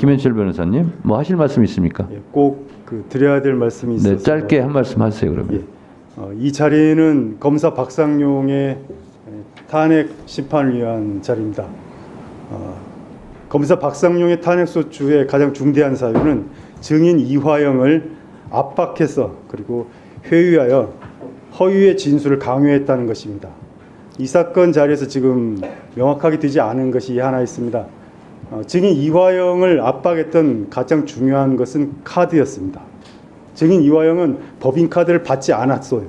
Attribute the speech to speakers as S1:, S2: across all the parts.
S1: 김현철 변호사님, 뭐 하실 말씀 있습니까?
S2: 예, 꼭 드려야 될 말씀이 있어서.
S1: 네, 짧게 한 말씀 하세요, 그러면.
S2: 예, 이 자리는 검사 박상용의 탄핵 심판을 위한 자리입니다. 검사 박상용의 탄핵소추의 가장 중대한 사유는 증인 이화영을 압박해서 그리고 회유하여 허위의 진술을 강요했다는 것입니다. 이 사건 자리에서 지금 명확하게 되지 않은 것이 하나 있습니다. 증인 이화영을 압박했던 가장 중요한 것은 카드였습니다. 증인 이화영은 법인카드를 받지 않았어요.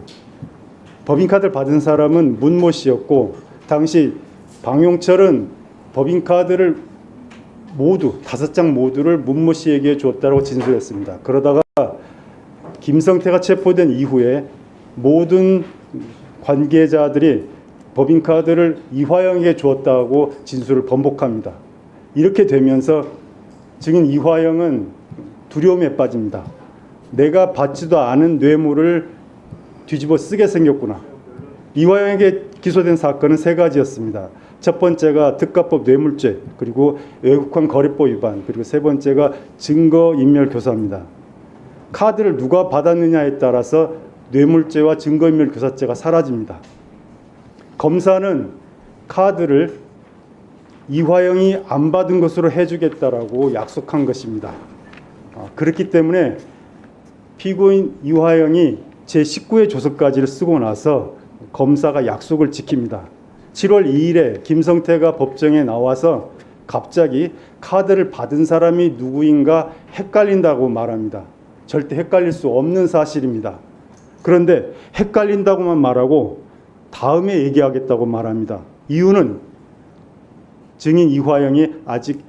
S2: 법인카드를 받은 사람은 문모 씨였고, 당시 방용철은 법인카드를 모두 5장 모두를 문모 씨에게 줬다고 진술했습니다. 그러다가 김성태가 체포된 이후에 모든 관계자들이 법인카드를 이화영에게 주었다고 진술을 번복합니다. 이렇게 되면서 증인 이화영은 두려움에 빠집니다. 내가 받지도 않은 뇌물을 뒤집어 쓰게 생겼구나. 이화영에게 기소된 사건은 3가지였습니다. 첫 번째가 특가법 뇌물죄, 그리고 외국환 거래법 위반, 그리고 세 번째가 증거인멸교사입니다. 카드를 누가 받았느냐에 따라서 뇌물죄와 증거인멸교사죄가 사라집니다. 검사는 카드를 이화영이 안 받은 것으로 해주겠다라고 약속한 것입니다. 그렇기 때문에 피고인 이화영이 제19회 조서까지를 쓰고 나서 검사가 약속을 지킵니다. 7월 2일에 김성태가 법정에 나와서 갑자기 카드를 받은 사람이 누구인가 헷갈린다고 말합니다. 절대 헷갈릴 수 없는 사실입니다. 그런데 헷갈린다고만 말하고 다음에 얘기하겠다고 말합니다. 이유는 증인 이화영이 아직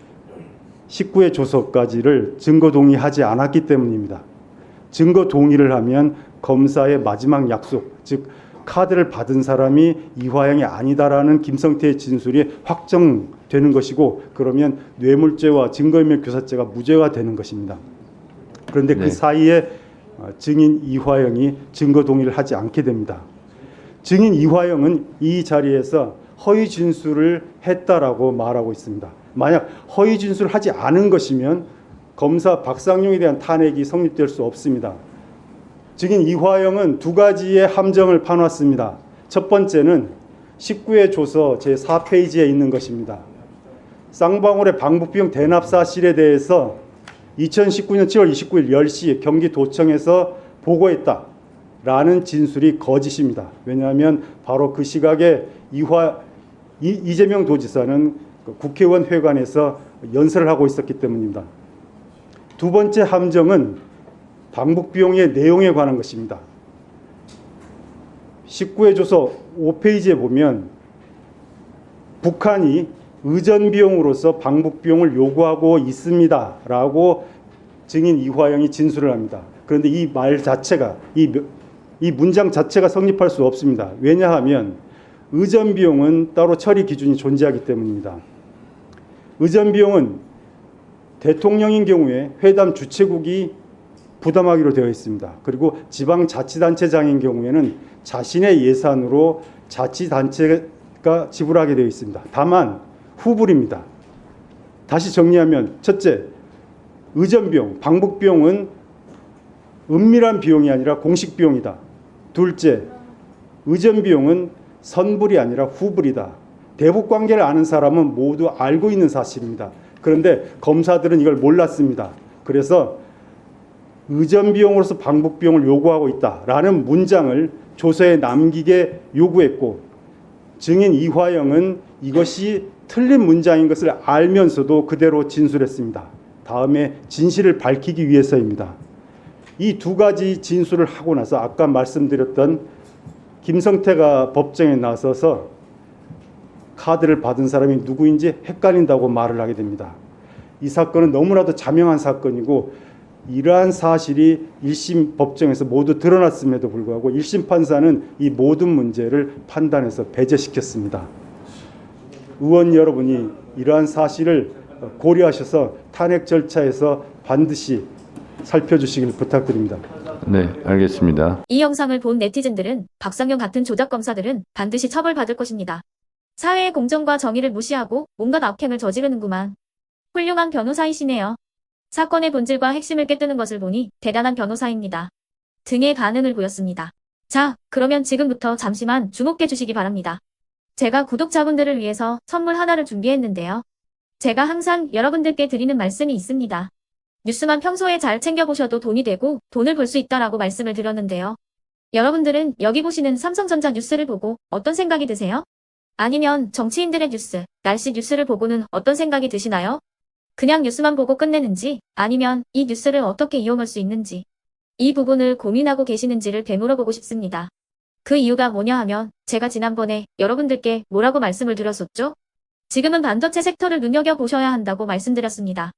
S2: 19회 조서까지를 증거 동의하지 않았기 때문입니다. 증거 동의를 하면 검사의 마지막 약속, 즉 카드를 받은 사람이 이화영이 아니다라는 김성태의 진술이 확정되는 것이고, 그러면 뇌물죄와 증거인멸교사죄가 무죄가 되는 것입니다. 그런데 그 사이에 증인 이화영이 증거 동의를 하지 않게 됩니다. 증인 이화영은 이 자리에서 허위 진술을 했다라고 말하고 있습니다. 만약 허위 진술을 하지 않은 것이면 검사 박상용에 대한 탄핵이 성립될 수 없습니다. 증인 이화영은 2가지의 함정을 파놨습니다. 첫 번째는 19회 조서 제4페이지에 있는 것입니다. 쌍방울의 방북비용 대납 사실에 대해서 2019년 7월 29일 10시 경기도청에서 보고했다라는 진술이 거짓입니다. 왜냐하면 바로 그 시각에 이재명 도지사는 국회의원 회관에서 연설을 하고 있었기 때문입니다. 두 번째 함정은 방북비용의 내용에 관한 것입니다. 19회 조서 5페이지에 보면 북한이 의전비용으로서 방북비용을 요구하고 있습니다 라고 증인 이화영이 진술을 합니다. 그런데 이 말 자체가, 이 문장 자체가 성립할 수 없습니다. 왜냐하면 의전비용은 따로 처리 기준이 존재하기 때문입니다. 의전비용은 대통령인 경우에 회담 주최국이 부담하기로 되어 있습니다. 그리고 지방자치단체장인 경우에는 자신의 예산으로 자치단체가 지불하게 되어 있습니다. 다만 후불입니다. 다시 정리하면, 첫째, 의전비용, 방북비용은 은밀한 비용이 아니라 공식 비용이다. 둘째, 의전비용은 선불이 아니라 후불이다. 대북관계를 아는 사람은 모두 알고 있는 사실입니다. 그런데 검사들은 이걸 몰랐습니다. 그래서 의전비용으로서 방북비용을 요구하고 있다라는 문장을 조서에 남기게 요구했고, 증인 이화영은 이것이 틀린 문장인 것을 알면서도 그대로 진술했습니다. 다음에 진실을 밝히기 위해서입니다. 이 2가지 진술을 하고 나서 아까 말씀드렸던 김성태가 법정에 나서서 카드를 받은 사람이 누구인지 헷갈린다고 말을 하게 됩니다. 이 사건은 너무나도 자명한 사건이고, 이러한 사실이 1심 법정에서 모두 드러났음에도 불구하고 1심 판사는 이 모든 문제를 판단해서 배제시켰습니다. 의원 여러분이 이러한 사실을 고려하셔서 탄핵 절차에서 반드시 살펴주시길 부탁드립니다.
S1: 네, 알겠습니다.
S3: 이 영상을 본 네티즌들은 박상용 같은 조작 검사들은 반드시 처벌받을 것입니다. 사회의 공정과 정의를 무시하고 온갖 악행을 저지르는구만. 훌륭한 변호사이시네요. 사건의 본질과 핵심을 꿰뚫는 것을 보니 대단한 변호사입니다. 등의 반응을 보였습니다. 자, 그러면 지금부터 잠시만 주목해 주시기 바랍니다. 제가 구독자분들을 위해서 선물 하나를 준비했는데요. 제가 항상 여러분들께 드리는 말씀이 있습니다. 뉴스만 평소에 잘 챙겨보셔도 돈이 되고 돈을 벌 수 있다라고 말씀을 드렸는데요. 여러분들은 여기 보시는 삼성전자 뉴스를 보고 어떤 생각이 드세요? 아니면 정치인들의 뉴스, 날씨 뉴스를 보고는 어떤 생각이 드시나요? 그냥 뉴스만 보고 끝내는지, 아니면 이 뉴스를 어떻게 이용할 수 있는지, 이 부분을 고민하고 계시는지를 되물어보고 싶습니다. 그 이유가 뭐냐 하면 제가 지난번에 여러분들께 뭐라고 말씀을 드렸었죠? 지금은 반도체 섹터를 눈여겨보셔야 한다고 말씀드렸습니다.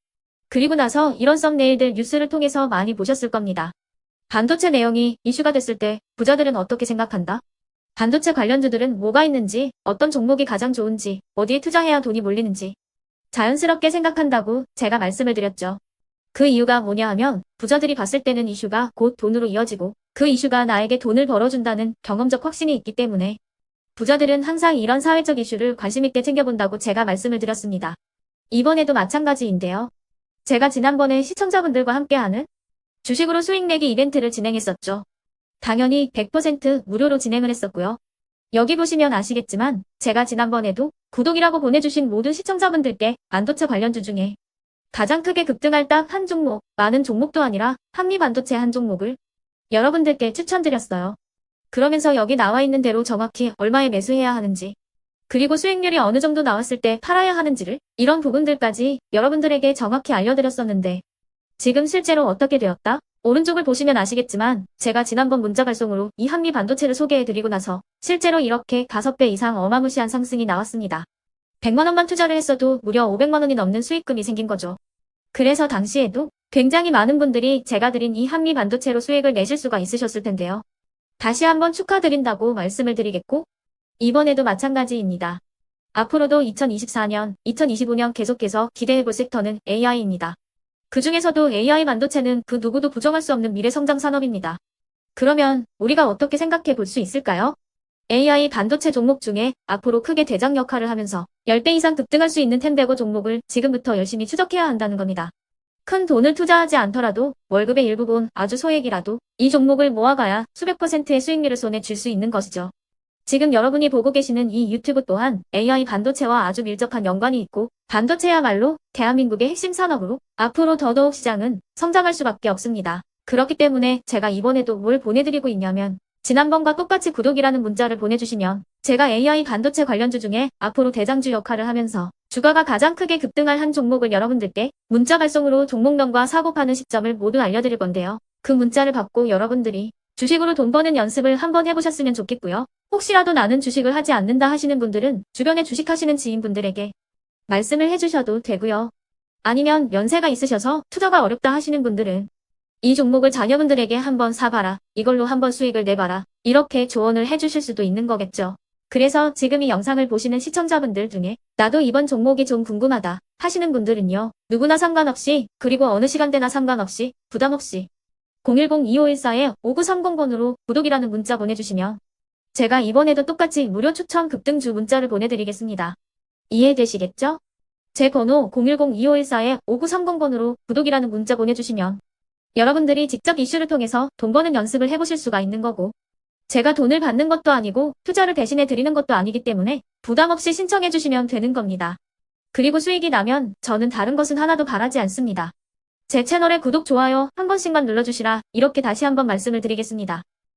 S3: 그리고 나서 이런 썸네일들 뉴스를 통해서 많이 보셨을 겁니다. 반도체 내용이 이슈가 됐을 때 부자들은 어떻게 생각한다? 반도체 관련주들은 뭐가 있는지, 어떤 종목이 가장 좋은지, 어디에 투자해야 돈이 몰리는지 자연스럽게 생각한다고 제가 말씀을 드렸죠. 그 이유가 뭐냐 하면 부자들이 봤을 때는 이슈가 곧 돈으로 이어지고 그 이슈가 나에게 돈을 벌어준다는 경험적 확신이 있기 때문에 부자들은 항상 이런 사회적 이슈를 관심 있게 챙겨본다고 제가 말씀을 드렸습니다. 이번에도 마찬가지인데요. 제가 지난번에 시청자분들과 함께하는 주식으로 수익 내기 이벤트를 진행했었죠. 당연히 100% 무료로 진행을 했었고요. 여기 보시면 아시겠지만 제가 지난번에도 구독이라고 보내주신 모든 시청자분들께 반도체 관련주 중에 가장 크게 급등할 딱 한 종목, 많은 종목도 아니라 한미반도체 한 종목을 여러분들께 추천드렸어요. 그러면서 여기 나와 있는 대로 정확히 얼마에 매수해야 하는지, 그리고 수익률이 어느 정도 나왔을 때 팔아야 하는지를 이런 부분들까지 여러분들에게 정확히 알려드렸었는데 지금 실제로 어떻게 되었다? 오른쪽을 보시면 아시겠지만 제가 지난번 문자 발송으로 이 한미반도체를 소개해드리고 나서 실제로 이렇게 5배 이상 어마무시한 상승이 나왔습니다. 100만 원만 투자를 했어도 무려 500만 원이 넘는 수익금이 생긴 거죠. 그래서 당시에도 굉장히 많은 분들이 제가 드린 이 한미반도체로 수익을 내실 수가 있으셨을 텐데요. 다시 한번 축하드린다고 말씀을 드리겠고 이번에도 마찬가지입니다. 앞으로도 2024년, 2025년 계속해서 기대해볼 섹터는 AI입니다. 그 중에서도 AI 반도체는 그 누구도 부정할 수 없는 미래 성장 산업입니다. 그러면 우리가 어떻게 생각해 볼 수 있을까요? AI 반도체 종목 중에 앞으로 크게 대장 역할을 하면서 10배 이상 급등할 수 있는 텐베고 종목을 지금부터 열심히 추적해야 한다는 겁니다. 큰 돈을 투자하지 않더라도 월급의 일부분 아주 소액이라도 이 종목을 모아가야 수백 %의 수익률을 손에 쥘 수 있는 것이죠. 지금 여러분이 보고 계시는 이 유튜브 또한 AI 반도체와 아주 밀접한 연관이 있고 반도체야말로 대한민국의 핵심 산업으로 앞으로 더더욱 시장은 성장할 수밖에 없습니다. 그렇기 때문에 제가 이번에도 뭘 보내드리고 있냐면 지난번과 똑같이 구독이라는 문자를 보내주시면 제가 AI 반도체 관련주 중에 앞으로 대장주 역할을 하면서 주가가 가장 크게 급등할 한 종목을 여러분들께 문자 발송으로 종목명과 사고 파는 시점을 모두 알려드릴 건데요. 그 문자를 받고 여러분들이 주식으로 돈 버는 연습을 한번 해보셨으면 좋겠고요. 혹시라도 나는 주식을 하지 않는다 하시는 분들은 주변에 주식하시는 지인분들에게 말씀을 해주셔도 되고요. 아니면 연세가 있으셔서 투자가 어렵다 하시는 분들은 이 종목을 자녀분들에게 한번 사봐라. 이걸로 한번 수익을 내봐라. 이렇게 조언을 해주실 수도 있는 거겠죠. 그래서 지금 이 영상을 보시는 시청자분들 중에 나도 이번 종목이 좀 궁금하다 하시는 분들은요. 누구나 상관없이 그리고 어느 시간대나 상관없이 부담없이 010-2514-5930번으로 구독이라는 문자 보내주시면 제가 이번에도 똑같이 무료 추천 급등주 문자를 보내드리겠습니다. 이해되시겠죠? 제 번호 010-2514-5930번으로 구독이라는 문자 보내주시면 여러분들이 직접 이슈를 통해서 돈 버는 연습을 해보실 수가 있는 거고 제가 돈을 받는 것도 아니고 투자를 대신해 드리는 것도 아니기 때문에 부담 없이 신청해 주시면 되는 겁니다. 그리고 수익이 나면 저는 다른 것은 하나도 바라지 않습니다. 제 채널에 구독, 좋아요 한 번씩만 눌러주시라 이렇게 다시 한번 말씀을 드리겠습니다.